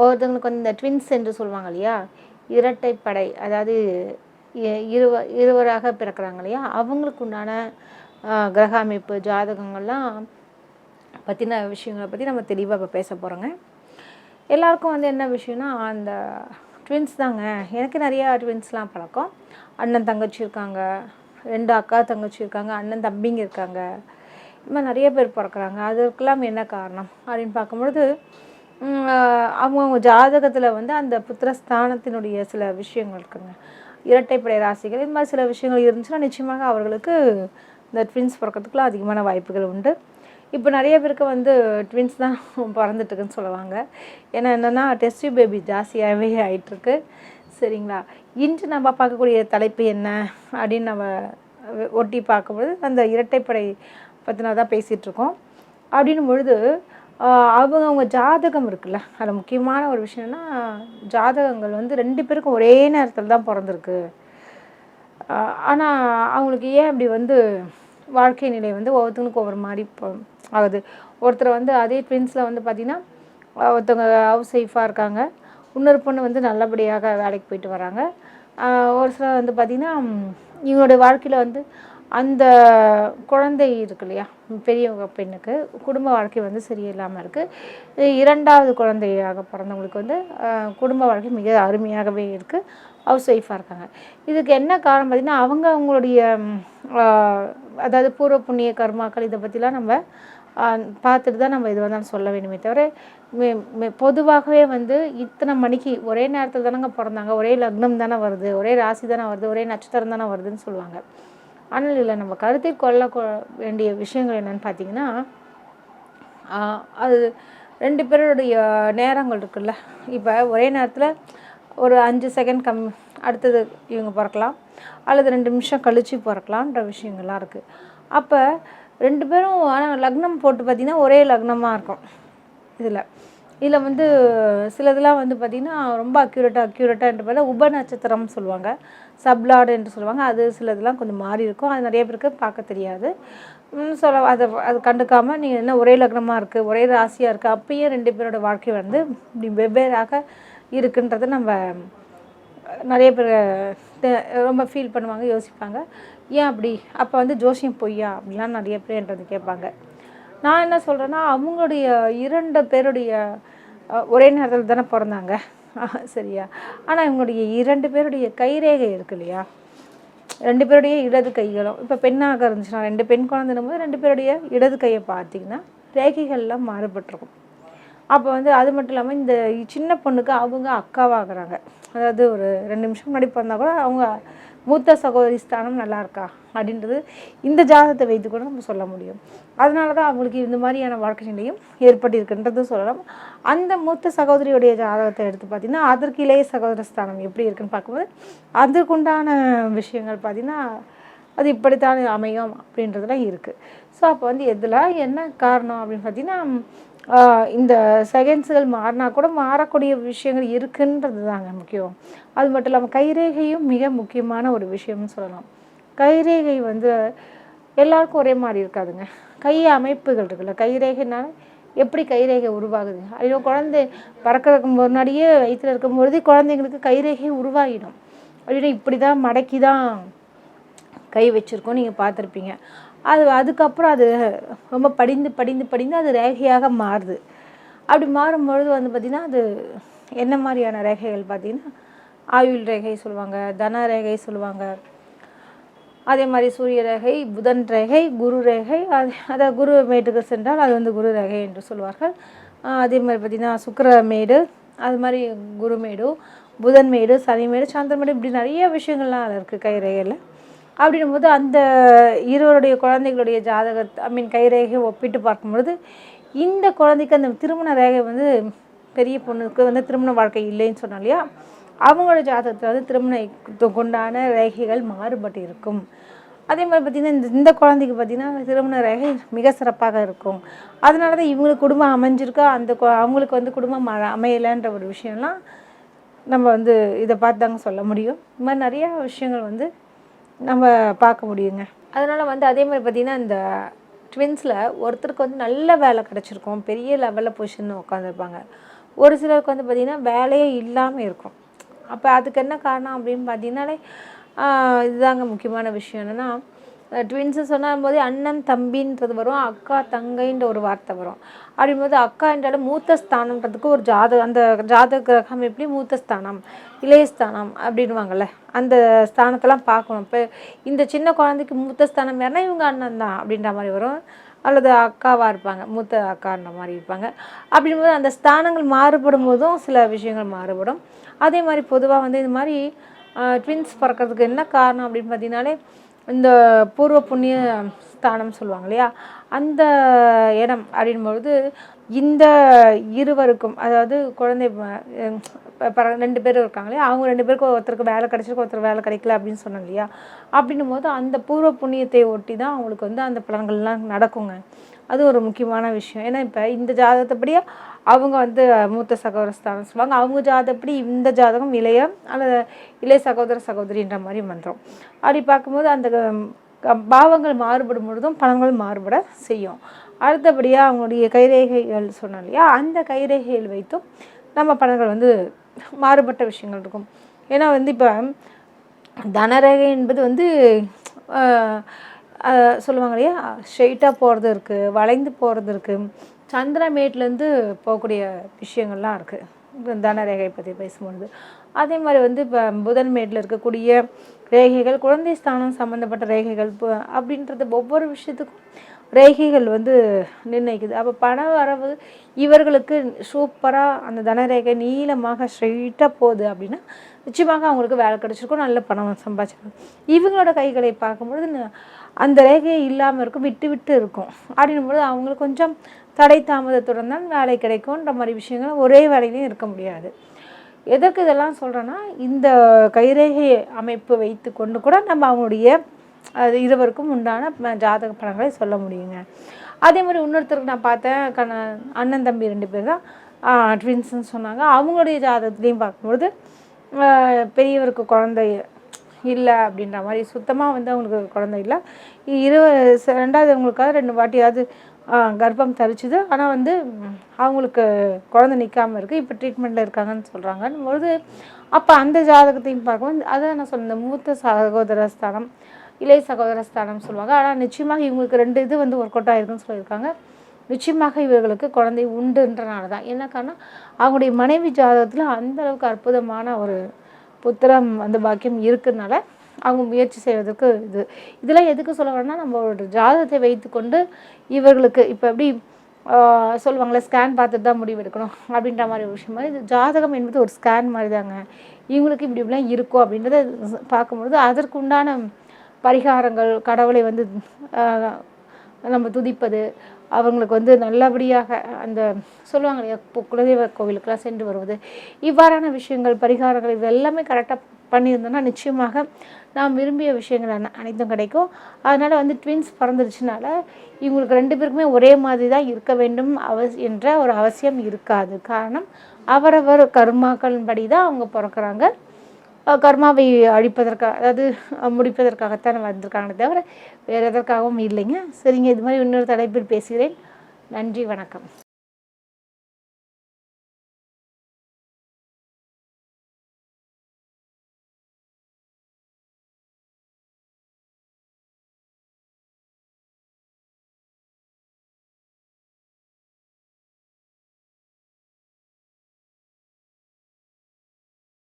ஒருத்தவங்களுக்கு வந்து இந்த ட்வின்ஸ் என்று சொல்லுவாங்க இல்லையா, இரட்டைப்படை, அதாவது இருவராக பிறக்கிறாங்க இல்லையா, அவங்களுக்கு உண்டான கிரக அமைப்பு ஜாதகங்கள்லாம் பற்றின விஷயங்களை பற்றி நம்ம தெளிவாக இப்போ பேச போகிறோங்க. எல்லாருக்கும் வந்து என்ன விஷயம்னா, அந்த ட்வின்ஸ் தாங்க. எனக்கு நிறையா ட்வின்ஸ்லாம் பழக்கம். அண்ணன் தங்கச்சி இருக்காங்க, 2 அக்கா தங்கச்சி இருக்காங்க, அண்ணன் தம்பிங்க இருக்காங்க, இது மாதிரி நிறைய பேர் பிறக்கிறாங்க. அதுக்கெல்லாம் என்ன காரணம் அப்படின்னு பார்க்கும்பொழுது, அவங்கவுங்க ஜாதகத்தில் வந்து அந்த புத்திரஸ்தானத்தினுடைய சில விஷயங்கள் இருக்குங்க. இரட்டைப்படை ராசிகள் இது மாதிரி சில விஷயங்கள் இருந்துச்சுன்னா நிச்சயமாக அவர்களுக்கு இந்த ட்வின்ஸ் பிறக்கிறதுக்குலாம் அதிகமான வாய்ப்புகள் உண்டு. இப்போ நிறைய பேருக்கு வந்து ட்வின்ஸ் தான் பிறந்துட்டுருக்குன்னு சொல்லுவாங்க. ஏன்னா என்னென்னா டெஸ்ட் பேபி ஜாஸ்தியாகவே ஆகிட்டுருக்கு. சரிங்களா, இன்று நம்ம பார்க்கக்கூடிய தலைப்பு என்ன அப்படின்னு நம்ம ஒட்டி பார்க்கும்பொழுது அந்த இரட்டைப்படை பற்றினா தான் பேசிகிட்ருக்கோம். அப்படின்னும் பொழுது அவங்க ஜாதகம் இருக்குல்ல, அதில் முக்கியமான ஒரு விஷயம்னா ஜாதகங்கள் வந்து 2 பேருக்கும் ஒரே நேரத்தில் தான் பிறந்திருக்கு. ஆனால் அவங்களுக்கு ஏன் அப்படி வந்து வாழ்க்கை நிலை வந்து ஒவ்வொருத்தவங்களுக்கு ஒவ்வொரு மாதிரி ஆகுது. ஒருத்தர் வந்து அதே ட்வின்ஸில் வந்து பார்த்திங்கன்னா ஒருத்தவங்க ஹவுஸ் ஒய்ஃபாக இருக்காங்க, இன்னொரு பொண்ணு வந்து நல்லபடியாக வேலைக்கு போயிட்டு வராங்க. ஒரு சிலர் வந்து பார்த்திங்கன்னா இவங்களுடைய வாழ்க்கையில் வந்து அந்த குழந்தை இருக்கு இல்லையா, பெரியவங்க பெண்ணுக்கு குடும்ப வாழ்க்கை வந்து சரியில்லாமல் இருக்குது. 2வது குழந்தையாக பிறந்தவங்களுக்கு வந்து குடும்ப வாழ்க்கை மிக அருமையாகவே இருக்குது, ஹவுஸ் ஒய்ஃபாக இருக்காங்க. இதுக்கு என்ன காரணம் பார்த்திங்கன்னா அவங்களுடைய அதாவது பூர்வ புண்ணிய கர்மாக்கள் இதை பற்றிலாம் நம்ம பார்த்துட்டு தான் நம்ம இது வந்து சொல்ல வேண்டுமே தவிர, பொதுவாகவே வந்து இத்தனை மணிக்கு ஒரே நேரத்தில் தானேங்க பிறந்தாங்க, ஒரே லக்னம் தானே வருது, ஒரே ராசி தானே வருது, ஒரே நட்சத்திரம் தானே வருதுன்னு சொல்லுவாங்க. ஆனால் இல்லை, நம்ம கருத்தில் கொள்ள வேண்டிய விஷயங்கள் என்னென்னு பார்த்திங்கன்னா, அது 2 பேருடைய நேரங்கள் இருக்குல்ல. இப்போ ஒரே நேரத்தில் ஒரு 5 செகண்ட் அடுத்தது இவங்க பிறக்கலாம், அல்லது 2 நிமிஷம் கழித்து பிறக்கலான்ற விஷயங்கள்லாம் இருக்குது. அப்போ 2 பேரும் ஆனால் லக்னம் போட்டு பார்த்திங்கன்னா ஒரே லக்னமாக இருக்கும். இதில் வந்து சிலதெல்லாம் வந்து பார்த்திங்கன்னா ரொம்ப அக்யூரேட்டான்ற பேர் உப நட்சத்திரம் சொல்லுவாங்க, சப்லாடு என்று சொல்லுவாங்க. அது சிலதெல்லாம் கொஞ்சம் மாறி இருக்கும், அது நிறைய பேருக்கு பார்க்க தெரியாது. அது கண்டுக்காமல் நீங்கள் என்ன ஒரே லக்னமாக இருக்குது, ஒரே ராசியாக இருக்குது, அப்பயே 2 பேரோட வாழ்க்கை வந்து இப்படி வெவ்வேறாக இருக்குன்றதை நம்ம நிறைய பேர் ரொம்ப ஃபீல் பண்ணுவாங்க, யோசிப்பாங்க. ஏன் அப்படி, அப்போ வந்து ஜோசியம் பொய்யா அப்படிலாம் நிறைய பேர் என்றது கேட்பாங்க. நான் என்ன சொல்கிறேன்னா, அவங்களுடைய 2 பேருடைய ஒரே நேரத்தில் தானே பிறந்தாங்க, சரியா? ஆனால் இவங்களுடைய 2 பேருடைய கைரேகை இருக்கு இல்லையா, 2 பேருடைய இடது கைகளும், இப்போ பெண்ணாக இருந்துச்சுன்னா 2 பெண் குழந்தைன்னும் போது 2 பேருடைய இடது கையை பார்த்திங்கன்னா ரேகைகள்லாம் மாறுபட்டிருக்கும். அப்போ வந்து அது மட்டும் இல்லாமல் இந்த சின்ன பொண்ணுக்கு அவங்க அக்காவாகிறாங்க. அதாவது ஒரு 2 நிமிஷம் முன்னாடி பிறந்தா கூட அவங்க மூத்த சகோதரி ஸ்தானம் நல்லா இருக்கா அப்படின்றது இந்த ஜாதகத்தை வைத்து கூட நம்ம சொல்ல முடியும். அதனால தான் அவங்களுக்கு இந்த மாதிரியான வாழ்க்கை நிலையும் ஏற்பட்டிருக்குன்றது சொல்லலாம். அந்த மூத்த சகோதரியுடைய ஜாதகத்தை எடுத்து பார்த்திங்கன்னா அதற்கு இளைய சகோதர ஸ்தானம் எப்படி இருக்குன்னு பார்க்கும்போது அதற்குண்டான விஷயங்கள் பார்த்திங்கன்னா அது இப்படித்தான் அமையும் அப்படின்றதுலாம் இருக்குது. ஸோ அப்போ வந்து எதில் என்ன காரணம் அப்படின்னு பார்த்திங்கன்னா இந்த செகண்ட்ஸுகள் மாறினா கூட மாறக்கூடிய விஷயங்கள் இருக்குன்றது தாங்க முக்கியம். அது மட்டும் இல்லாமல் கைரேகையும் மிக முக்கியமான ஒரு விஷயம்னு சொல்லலாம். கைரேகை வந்து எல்லாருக்கும் ஒரே மாதிரி இருக்காதுங்க. கை அமைப்புகள் இருக்குல்ல, கைரேகைனால எப்படி கைரேகை உருவாகுது, ஐயோ குழந்தை பறக்கிறதுக்கு முன்னாடியே வயிற்றில் இருக்கும்பொழுது குழந்தைங்களுக்கு கைரேகை உருவாகிடும். அப்படின்னா இப்படி தான் மடக்கி தான் கை வச்சுருக்கோம், நீங்கள் பார்த்துருப்பீங்க. அதுக்கப்புறம் அது ரொம்ப படிந்து அது ரேகையாக மாறுது. அப்படி மாறும்பொழுது வந்து பார்த்திங்கன்னா அது என்ன மாதிரியான ரேகைகள் பார்த்திங்கன்னா ஆயுள் ரேகை சொல்லுவாங்க, தன ரேகை சொல்லுவாங்க, அதே மாதிரி சூரிய ரேகை, புதன் ரேகை, குரு ரேகை. அதை குரு மேட்டுக்கு சென்றால் அது வந்து குரு ரேகை என்று சொல்வார்கள். அதே மாதிரி பார்த்திங்கன்னா சுக்கிரமேடு, அது மாதிரி குருமேடு, புதன்மேடு, சனிமேடு, சந்திரமேடு, இப்படி நிறைய விஷயங்கள்லாம் அதில் இருக்குது கைரேகையில். அப்படின்னும்போது அந்த இருவருடைய குழந்தைகளுடைய கைரேகை ஒப்பிட்டு பார்க்கும்பொழுது இந்த குழந்தைக்கு அந்த திருமண ரேகை வந்து பெரிய பொண்ணுக்கு வந்து திருமண வாழ்க்கை இல்லைன்னு சொன்னோம் இல்லையா, அவங்களோட ஜாதகத்தில் வந்து திருமணத்துக்கு உண்டான ரேகைகள் மாறுபட்டு இருக்கும். அதே மாதிரி பார்த்திங்கன்னா இந்த குழந்தைக்கு பார்த்திங்கன்னா திருமண ரேகை மிக சிறப்பாக இருக்கும். அதனால தான் இவங்களுக்கு குடும்பம் அமைஞ்சிருக்கா, அவங்களுக்கு வந்து குடும்பம் அமையலைன்ற ஒரு விஷயம்லாம் நம்ம வந்து இதை பார்த்து தாங்க சொல்ல முடியும். இந்த மாதிரி நிறையா விஷயங்கள் வந்து நம்ம பார்க்க முடியுங்க. அதனால் வந்து அதே மாதிரி பார்த்திங்கன்னா இந்த ட்வின்ஸில் ஒருத்தருக்கு வந்து நல்ல வேலை கிடச்சிருக்கும், பெரிய லெவலில் பொசிஷன் உட்காந்துருப்பாங்க, ஒரு சிலருக்கு வந்து பார்த்திங்கன்னா வேலையே இல்லாமல் இருக்கும். அப்போ அதுக்கு என்ன காரணம் அப்படின்னு பார்த்தீங்கன்னாலே இதுதாங்க முக்கியமான விஷயம். என்னென்னா ட்வின்ஸு சொன்னும் போதே அண்ணன் தம்பின்றது வரும், அக்கா தங்கைன்ற ஒரு வார்த்தை வரும். அப்படிங்கும்போது அக்கா என்றாலும் மூத்த ஸ்தானன்றதுக்கு ஒரு அந்த ஜாதக கிரகம் எப்படி மூத்த ஸ்தானம், இளைய ஸ்தானம் அப்படின்வாங்கள்ல, அந்த ஸ்தானத்தெல்லாம் பார்க்கணும். இப்போ இந்த சின்ன குழந்தைக்கு மூத்த ஸ்தானம் யாருன்னா இவங்க அண்ணன் தான் அப்படின்ற மாதிரி வரும், அல்லது அக்காவாக இருப்பாங்க, மூத்த அக்கான்ற மாதிரி இருப்பாங்க. அப்படிங்கும்போது அந்த ஸ்தானங்கள் மாறுபடும் போதும் சில விஷயங்கள் மாறுபடும். அதே மாதிரி பொதுவாக வந்து இது மாதிரி ட்வின்ஸ் பிறக்கிறதுக்கு என்ன காரணம் அப்படின்னு பார்த்தீங்கன்னாலே இந்த பூர்வ புண்ணிய ஸ்தானம் சொல்லுவாங்க இல்லையா, அந்த இடம் அப்படின்பொழுது இந்த இருவருக்கும், அதாவது குழந்தை 2 பேர் இருக்காங்க இல்லையா, அவங்க 2 பேருக்கும் ஒருத்தருக்கு வேலை கிடச்சிருக்கு, ஒருத்தர் வேலை கிடைக்கல அப்படின்னு சொன்னாங்க இல்லையா. அப்படின்னும் போது அந்த பூர்வ புண்ணியத்தை ஒட்டி தான் அவங்களுக்கு வந்து அந்த பலன்கள்லாம் நடக்குங்க. அது ஒரு முக்கியமான விஷயம். ஏன்னா இப்போ இந்த ஜாதகத்தைப்படியே அவங்க வந்து மூத்த சகோதர ஸ்தானம் சொல்லுவாங்க, அவங்க ஜாதகப்படி இந்த ஜாதகம் இளைய அல்லது இளைய சகோதர சகோதரின்ற மாதிரி வந்துடும். அப்படி பார்க்கும்போது அந்த பாவங்கள் மாறுபடும் பொழுதும் பலன்கள் மாறுபட செய்யும். அடுத்தபடியாக அவங்களுடைய கைரேகைகள் சொன்னோம் இல்லையா, அந்த கைரேகைகள் வைத்தும் நம்ம பலன்கள் வந்து மாறுபட்ட விஷயங்கள் இருக்கும். ஏன்னா வந்து இப்போ தனரேகை என்பது வந்து சொல்லுவாங்க இல்லையா, ஸ்ட்ரெயிட்டாக போகிறது இருக்குது, வளைந்து போகிறது இருக்குது, சந்திரமேட்லேருந்து போகக்கூடிய விஷயங்கள்லாம் இருக்குது தனரேகை பற்றி பேசும்பொழுது. அதே மாதிரி வந்து இப்போ புதன் மேட்டில் இருக்கக்கூடிய ரேகைகள், குழந்தை ஸ்தானம் சம்மந்தப்பட்ட ரேகைகள் அப்படின்றது ஒவ்வொரு விஷயத்துக்கும் ரேகைகள் வந்து நிர்ணயிக்குது. அப்போ பண வரவு இவர்களுக்கு சூப்பராக அந்த தனரேகை நீளமாக ஸ்ட்ரெயிட்டாக போகுது அப்படின்னா நிச்சயமாக அவங்களுக்கு வேலை கிடச்சிருக்கும், நல்ல பணம் சம்பாதிச்சிருக்கும். இவங்களோட கைகளை பார்க்கும்பொழுது அந்த ரேகையை இல்லாமல் இருக்கும், விட்டு விட்டு இருக்கும். அப்படின்னும்போது அவங்களுக்கு கொஞ்சம் தடை தாமதத்துடன் தான் வேலை கிடைக்கும்ன்ற மாதிரி விஷயங்கள் ஒரே வேலையிலையும் இருக்க முடியாது. எதற்கு இதெல்லாம் சொல்கிறேன்னா, இந்த கைரேகை அமைப்பு வைத்து கொண்டு கூட நம்ம அவங்களுடைய அது இருவருக்கும் உண்டான ஜாதக பலன்களை சொல்ல முடியுங்க. அதே மாதிரி இன்னொருத்தருக்கு நான் பார்த்தேன், அண்ணன் தம்பி 2 பேர் தான் ட்வின்ஸ்ன்னு சொன்னாங்க. அவங்களுடைய ஜாதகத்துலேயும் பார்க்கும்பொழுது பெரியவருக்கு குழந்தை இல்லை அப்படின்ற மாதிரி, சுத்தமாக வந்து அவங்களுக்கு குழந்தை இல்லை. 2வது அவங்களுக்காக 2 வாட்டியாவது கர்ப்பம் தரிச்சுது, ஆனால் வந்து அவங்களுக்கு குழந்தை நிற்காமல் இருக்குது, இப்போ ட்ரீட்மெண்ட்டில் இருக்காங்கன்னு சொல்கிறாங்கன்னு பொழுது அப்போ அந்த ஜாதகத்தையும் பார்க்கும்போது அதான் நான் சொன்னேன், மூத்த சகோதர ஸ்தானம் இளைய சகோதர ஸ்தானம் சொல்லுவாங்க. ஆனால் நிச்சயமாக இவங்களுக்கு 2 இது வந்து ஒர்க் அவுட் ஆகிருக்குன்னு சொல்லியிருக்காங்க. நிச்சயமாக இவர்களுக்கு குழந்தை உண்டுன்றனால தான். என்ன காரணம், அவங்களுடைய மனைவி ஜாதகத்தில் அந்தளவுக்கு அற்புதமான ஒரு புத்திரம் வந்து பாக்கியம் இருக்கிறதுனால அவங்க முயற்சி செய்வதற்கு இதெல்லாம் எதுக்கு சொல்ல வரேன்னா, நம்மளோட ஜாதகத்தை வைத்துக்கொண்டு இவர்களுக்கு இப்போ எப்படி சொல்லுவாங்களே, ஸ்கேன் பார்த்துட்டு தான் முடிவு எடுக்கணும் அப்படின்ற மாதிரி ஒரு விஷயம். இது ஜாதகம் என்பது ஒரு ஸ்கேன் மாதிரி தாங்க. இவங்களுக்கு இப்படிலாம் இருக்கும் அப்படின்றத பார்க்கும்பொழுது அதற்குண்டான பரிகாரங்கள், கடவுளை வந்து நம்ம துதிப்பது, அவங்களுக்கு வந்து நல்லபடியாக அந்த சொல்லுவாங்க இல்லையா, குலதெய்வ கோவிலுக்கெல்லாம் சென்று வருவது, இவ்வாறான விஷயங்கள், பரிகாரங்கள் இது எல்லாமே கரெக்டாக பண்ணியிருந்தோன்னா நிச்சயமாக நாம் விரும்பிய விஷயங்கள் அனைத்தும் கிடைக்கும். அதனால் வந்து ட்வின்ஸ் பிறந்துருச்சுனால இவங்களுக்கு 2 பேருக்குமே ஒரே மாதிரி தான் இருக்க வேண்டும் என்ற ஒரு அவசியம் இருக்காது. காரணம், அவரவர் கர்மாக்கள் படி தான் அவங்க பிறக்கிறாங்க. கர்மாவை அழிப்பதற்காக, அதாவது முடிப்பதற்காகத்தான் வந்திருக்காங்களே தவிர வேறு எதற்காகவும் இல்லைங்க. சரிங்க, இது மாதிரி இன்னொரு தலைப்பில் பேசுகிறேன். நன்றி, வணக்கம்.